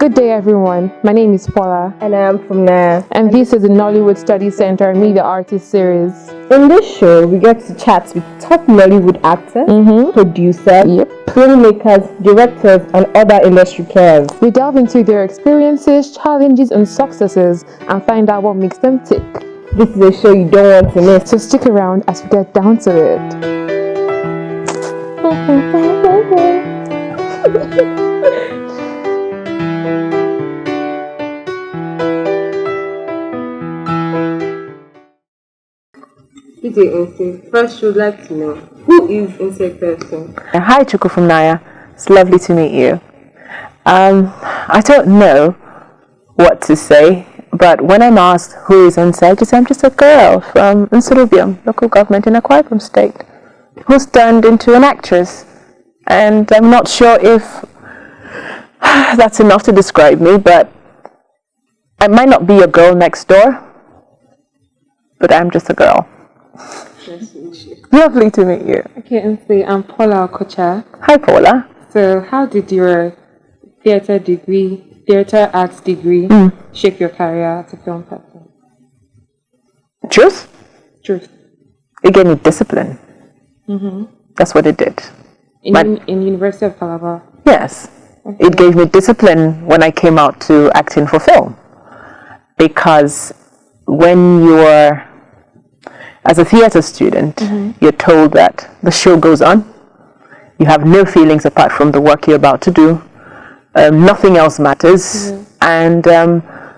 Good day, everyone. My name is Paula. And I am from there. And this is the Nollywood Studies Centre Meet the Artist series. In this show, we get to chat with top Nollywood actors, producers, filmmakers, directors, and other industry players. We delve into their experiences, challenges, and successes and find out what makes them tick. This is a show you don't want to miss. So stick around as we get down to it. First, we'd like to know, who is Nse Ikpe Etim? Hi, Chuku from Naya. It's lovely to meet you. I don't know what to say, but when I'm asked who is Nse, I just say I'm just a girl from Nse local government in Akwa Ibom State, who's turned into an actress. And I'm not sure if that's enough to describe me, but I might not be a girl next door, but I'm just a girl. Nice to meet you. Lovely to meet you. Okay, Nse, I'm Paula Okocha. Hi, Paula. So, how did your theatre arts degree shape your career as a film person? Truth? Truth. It gave me discipline. That's what it did. In University of Calabar? Yes. Okay. It gave me discipline when I came out to acting for film. Because when you're, as a theatre student, you're told that the show goes on. You have no feelings apart from the work you're about to do. Nothing else matters. And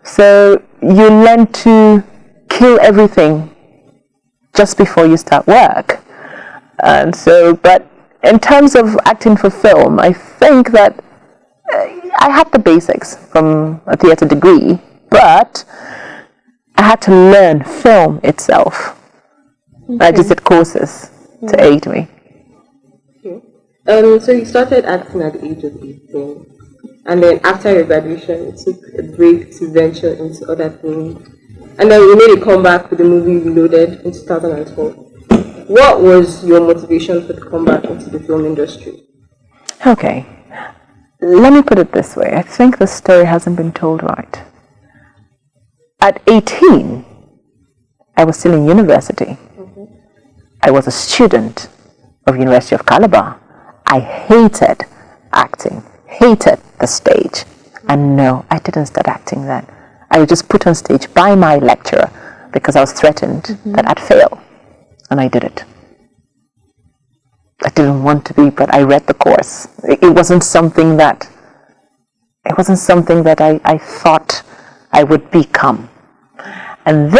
so you learn to kill everything just before you start work. And so, but in terms of acting for film, I think that I had the basics from a theatre degree, but I had to learn film itself. I just did courses to aid me. So you started acting at the age of 18, and then after your graduation, you took a break to venture into other things, and then you made a comeback with the movie Reloaded in 2012. What was your motivation for the comeback into the film industry? Okay, let me put it this way. I think the story hasn't been told right. At 18, I was still in university. I was a student of University of Calabar. I hated acting, hated the stage. And no, I didn't start acting then. I was just put on stage by my lecturer because I was threatened that I'd fail. And I did it. I didn't want to be, but I read the course. It wasn't something that I thought I would become. And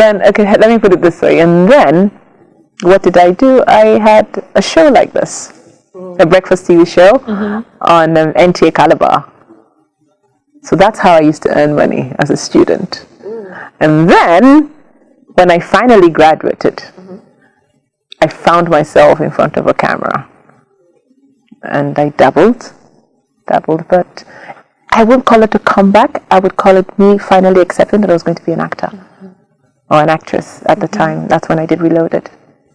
then, okay, let me put it this way. And then, what did I do? I had a show like this, a breakfast TV show on MTA Calabar. So that's how I used to earn money as a student. And then, when I finally graduated, I found myself in front of a camera. And I dabbled, but I wouldn't call it a comeback. I would call it me finally accepting that I was going to be an actor or an actress at the time. That's when I did Reloaded.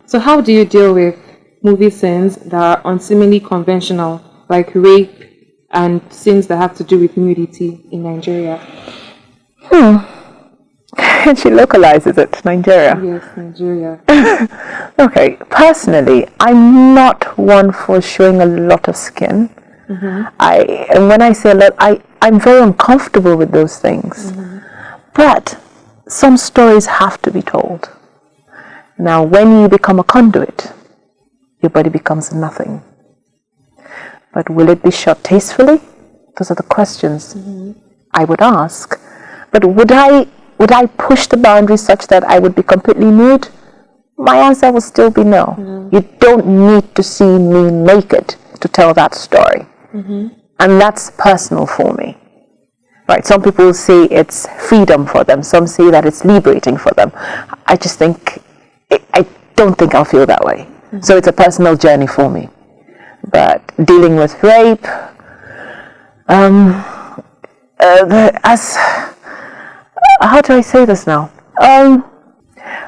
So how do you deal with movie scenes that are unseemingly conventional, like rape and scenes that have to do with nudity in Nigeria? And she localizes it, Nigeria. Yes, Nigeria. Okay, personally, I'm not one for showing a lot of skin. And when I say a lot, I'm very uncomfortable with those things. But some stories have to be told. Now, when you become a conduit, your body becomes nothing. But will it be shot tastefully? Those are the questions I would ask. But would I push the boundaries such that I would be completely nude? My answer will still be no. You don't need to see me naked to tell that story. And that's personal for me. Right? Some people say it's freedom for them. Some say that it's liberating for them. I just think, I don't think I'll feel that way. So it's a personal journey for me. But dealing with rape, how do I say this now?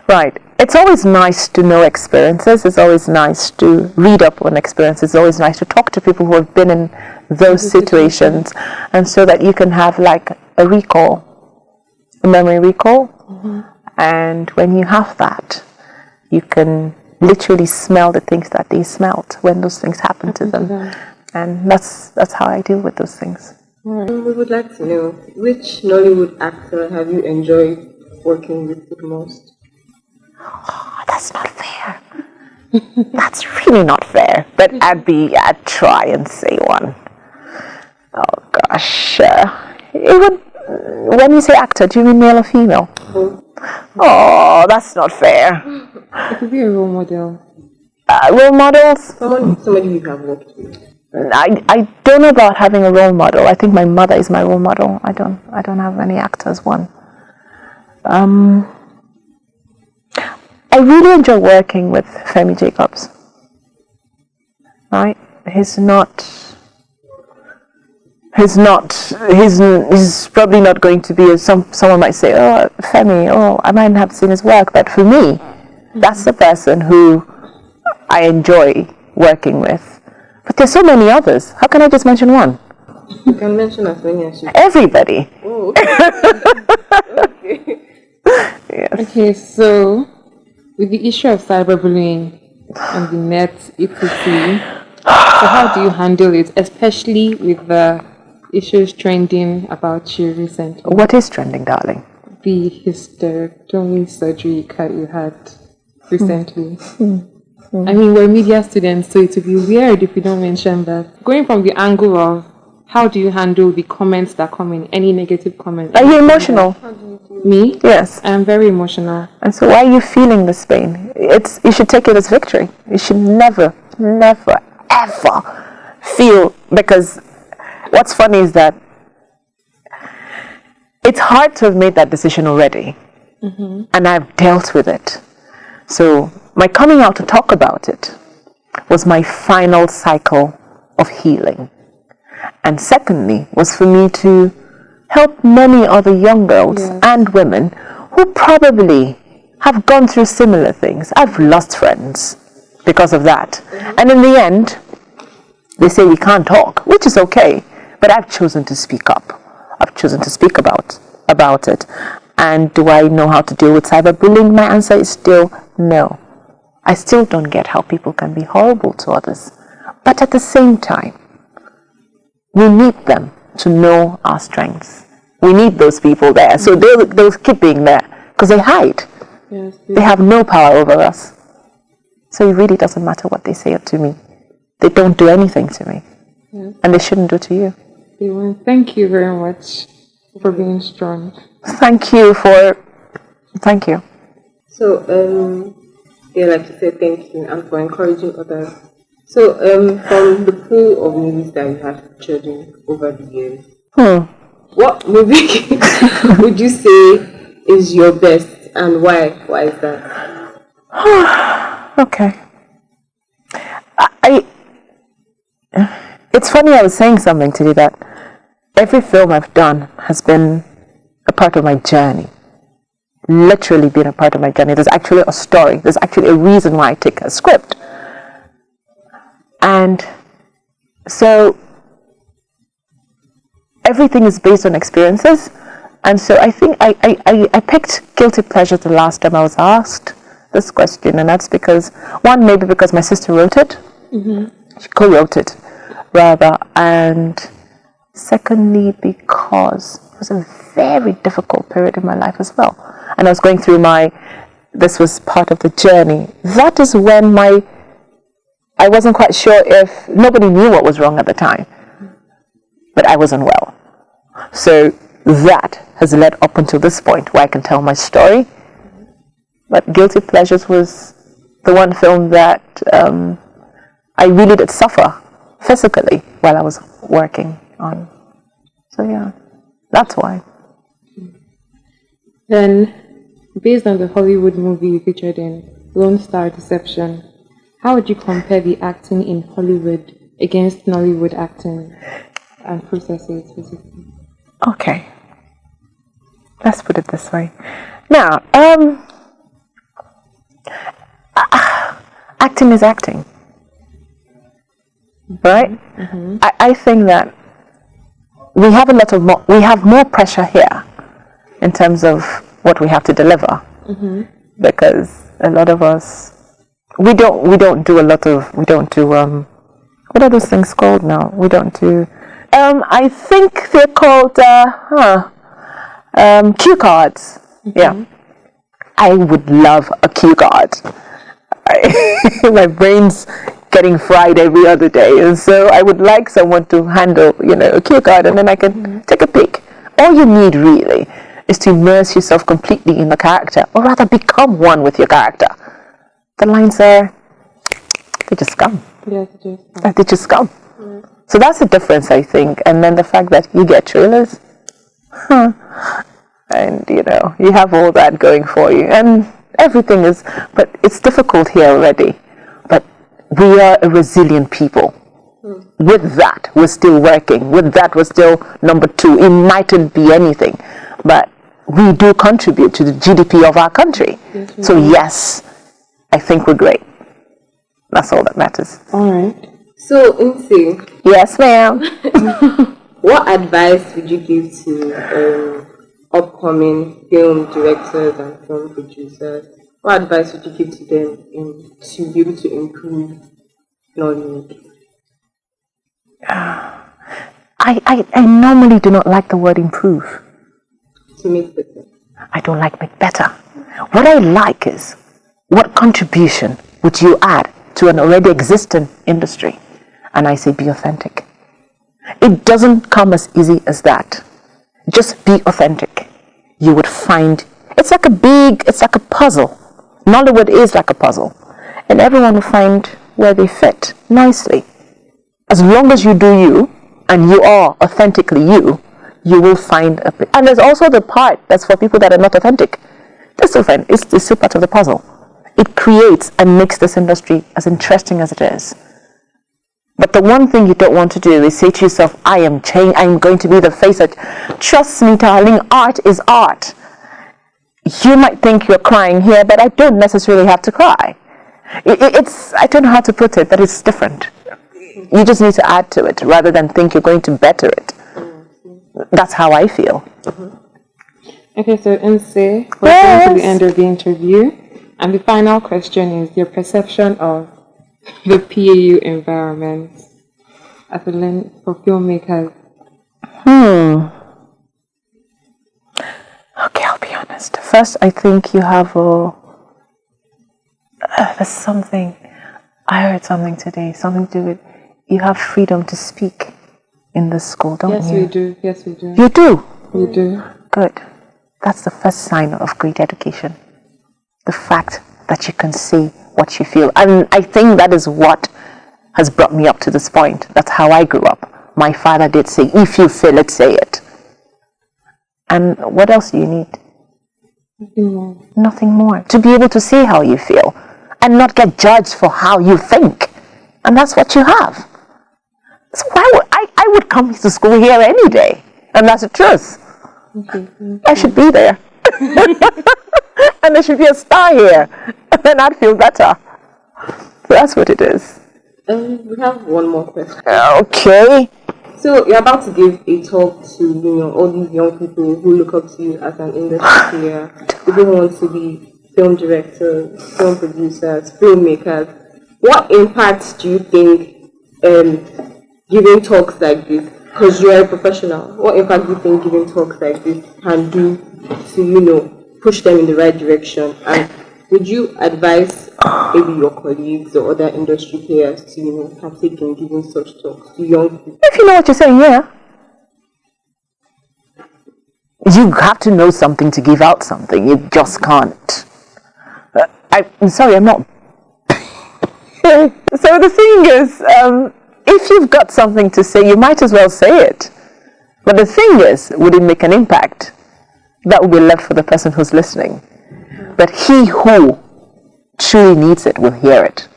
Right. it's always nice to know experiences. It's always nice to read up on experiences. It's always nice to talk to people who have been in those situations, and so that you can have like a memory recall. And when you have that, you can literally smell the things that they smelt when those things happen to them. And that's how I deal with those things. We would like to know, which Nollywood actor have you enjoyed working with the most? Oh, that's not fair. That's really not fair. But I'd try and say one. Oh gosh. When you say actor, do you mean male or female? Oh, that's not fair. It could be a role model. Role models? Somebody you have worked with. I don't know about having a role model. I think my mother is my role model. I don't have any actors one. I really enjoy working with Femi Jacobs. Right? He's probably not going to be someone might say, oh, Femi, I might have seen his work, but for me, that's the person who I enjoy working with. But there's so many others. How can I just mention one? You can mention as many as you can. Everybody. Oh, okay. Okay. Yes. Okay, so with the issue of cyberbullying on the net, etc., so how do you handle it, especially with the issues trending about you recently? What is trending, darling? The hysterectomy surgery that you had recently. I mean, we're media students, so it would be weird if we don't mention that. Going from the angle of how do you handle the comments that come in, any negative comments? Are you emotional? Me? Yes. I am very emotional. And so why are you feeling this pain? You should take it as victory. You should never, ever feel, because what's funny is that it's hard to have made that decision already. And I've dealt with it. So my coming out to talk about it was my final cycle of healing. And secondly, was for me to help many other young girls and women who probably have gone through similar things. I've lost friends because of that. And in the end, they say we can't talk, which is okay. But I've chosen to speak up. I've chosen to speak about it. And do I know how to deal with cyberbullying? My answer is still no. I still don't get how people can be horrible to others. But at the same time, we need them to know our strengths. We need those people there. So they'll keep being there because they hide. Yes, they have no power over us. So it really doesn't matter what they say to me. They don't do anything to me. Yes. And they shouldn't do to you. Thank you very much for being strong. Thank you. So, like you said, thank you, and for encouraging others. So, from the pool of movies that you have featured in over the years, what movie would you say is your best, and why? Why is that? Okay. It's funny, I was saying something to you that every film I've done has been a part of my journey. Literally been a part of my journey. There's actually a story. There's actually a reason why I take a script. And so everything is based on experiences. And so I think I picked Guilty Pleasure the last time I was asked this question. And that's because, one, maybe because my sister wrote it. She co-wrote it, rather. And secondly, because it was a very difficult period in my life as well. And I was going through this was part of the journey. That is when I wasn't quite sure if, nobody knew what was wrong at the time, but I wasn't well. So that has led up until this point where I can tell my story. But Guilty Pleasures was the one film that I really did suffer physically while I was working on. So yeah, that's why. Then, based on the Hollywood movie you featured in, Lone Star Deception, how would you compare the acting in Hollywood against Nollywood acting and processes physically? Okay. Let's put it this way. Now, Acting is acting, right? I think that we have we have more pressure here in terms of what we have to deliver, because a lot of us we don't do what are those things called now? We don't do. I think they're called cue cards. Yeah, I would love a cue card. My brain's getting fried every other day, and so I would like someone to handle, a cue card, and then I can take a peek. All you need really is to immerse yourself completely in the character, or rather become one with your character. The lines are, they just come. Yeah, They just come. So that's the difference, I think. And then the fact that you get trailers, and you have all that going for you, and everything is, but it's difficult here already. But we are a resilient people. With that, we're still working. With that, we're still number 2. It mightn't be anything, but we do contribute to the GDP of our country. Yes, so yes, I think we're great. That's all that matters. All right. So, Nse. Yes, ma'am. What advice would you give to upcoming film directors and film producers? What advice would you give to them to be able to improve Nollywood? I normally do not like the word improve. To make better. I don't like make better. What I like is, what contribution would you add to an already existing industry? And I say be authentic. It doesn't come as easy as that. Just be authentic. You would find, it's like a puzzle. Nollywood is like a puzzle. And everyone will find where they fit nicely. As long as you do you, and you are authentically you, you will find and there's also the part that's for people that are not authentic. That's still fine. It's still part of the puzzle. It creates and makes this industry as interesting as it is. But the one thing you don't want to do is say to yourself, I'm going to be the face of... Trust me, darling, art is art. You might think you're crying here, but I don't necessarily have to cry. I don't know how to put it, but it's different. You just need to add to it rather than think you're going to better it. That's how I feel. Okay, so Nse, we're going to the end of the interview. And the final question is your perception of the PAU environment as a lens for filmmakers. Okay, I'll be honest. First, I think you have there's something, I heard something today, something to do with, you have freedom to speak in this school, don't you? Yes, we do. You do? We do. Good. That's the first sign of great education. The fact that you can say what you feel. And I think that is what has brought me up to this point. That's how I grew up. My father did say, if you feel it, say it. And what else do you need? Nothing more. Nothing more. To be able to say how you feel and not get judged for how you think. And that's what you have. So I would come to school here any day. And that's the truth. Okay. I should be there. And there should be a star here. And then I'd feel better. So that's what it is. We have one more question. Okay. So you're about to give a talk to all these young people who look up to you as an industry player, people who want to be film directors, film producers, filmmakers. What impact do you think giving talks like this, because you're a professional, what impact do you think giving talks like this can do to push them in the right direction? And would you advise maybe your colleagues or other industry players to partake in giving such talks to young people? If you know what you're saying, yeah. You have to know something to give out something. You just can't. I'm sorry, I'm not. So the thing is, if you've got something to say, you might as well say it. But the thing is, would it make an impact? That will be left for the person who's listening. But he who truly needs it will hear it.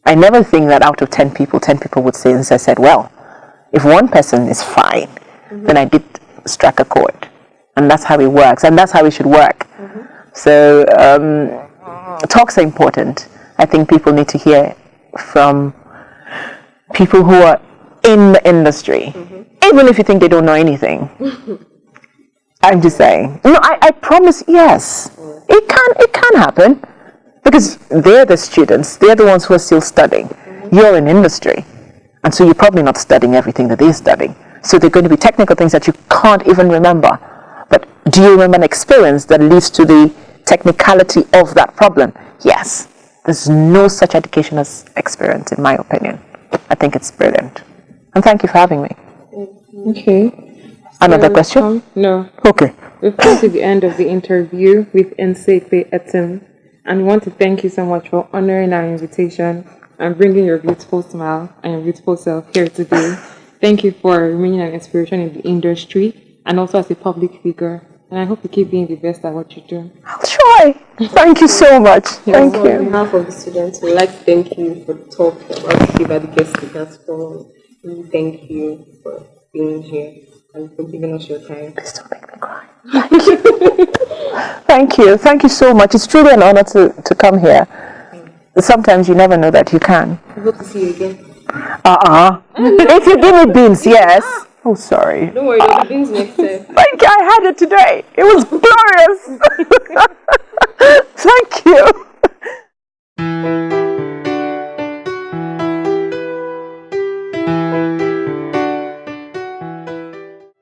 I never think that out of 10 people would say, as I said, well, if one person is fine, then I did strike a chord. And that's how it works. And that's how it should work. So talks are important. I think people need to hear from people who are in the industry, even if you think they don't know anything. I'm just saying. No, I promise. Yes, it can happen, because they're the students. They're the ones who are still studying. You're in industry, and so you're probably not studying everything that they're studying. So there are going to be technical things that you can't even remember. But do you remember an experience that leads to the technicality of that problem? Yes. There's no such education as experience, in my opinion. I think it's brilliant. And thank you for having me. Okay. Another question? No. Okay. We've come to the end of the interview with Nse Ikpe Etim, and we want to thank you so much for honoring our invitation and bringing your beautiful smile and your beautiful self here today. Thank you for remaining an inspiration in the industry and also as a public figure. And I hope you keep being the best at what you do. I'll try. Thank you so much. Thank you. On behalf of the students, we'd like to thank you for the talk about the the guest speakers forum. Really thank you for being here and for giving us your time. Please don't make me cry. Thank you. Thank you so much. It's truly an honor to come here. Sometimes you never know that you can. I hope to see you again. If you give me beans, yes. Oh, sorry. Don't worry, there'll be beans next time. I had it today. It was glorious. Thank you.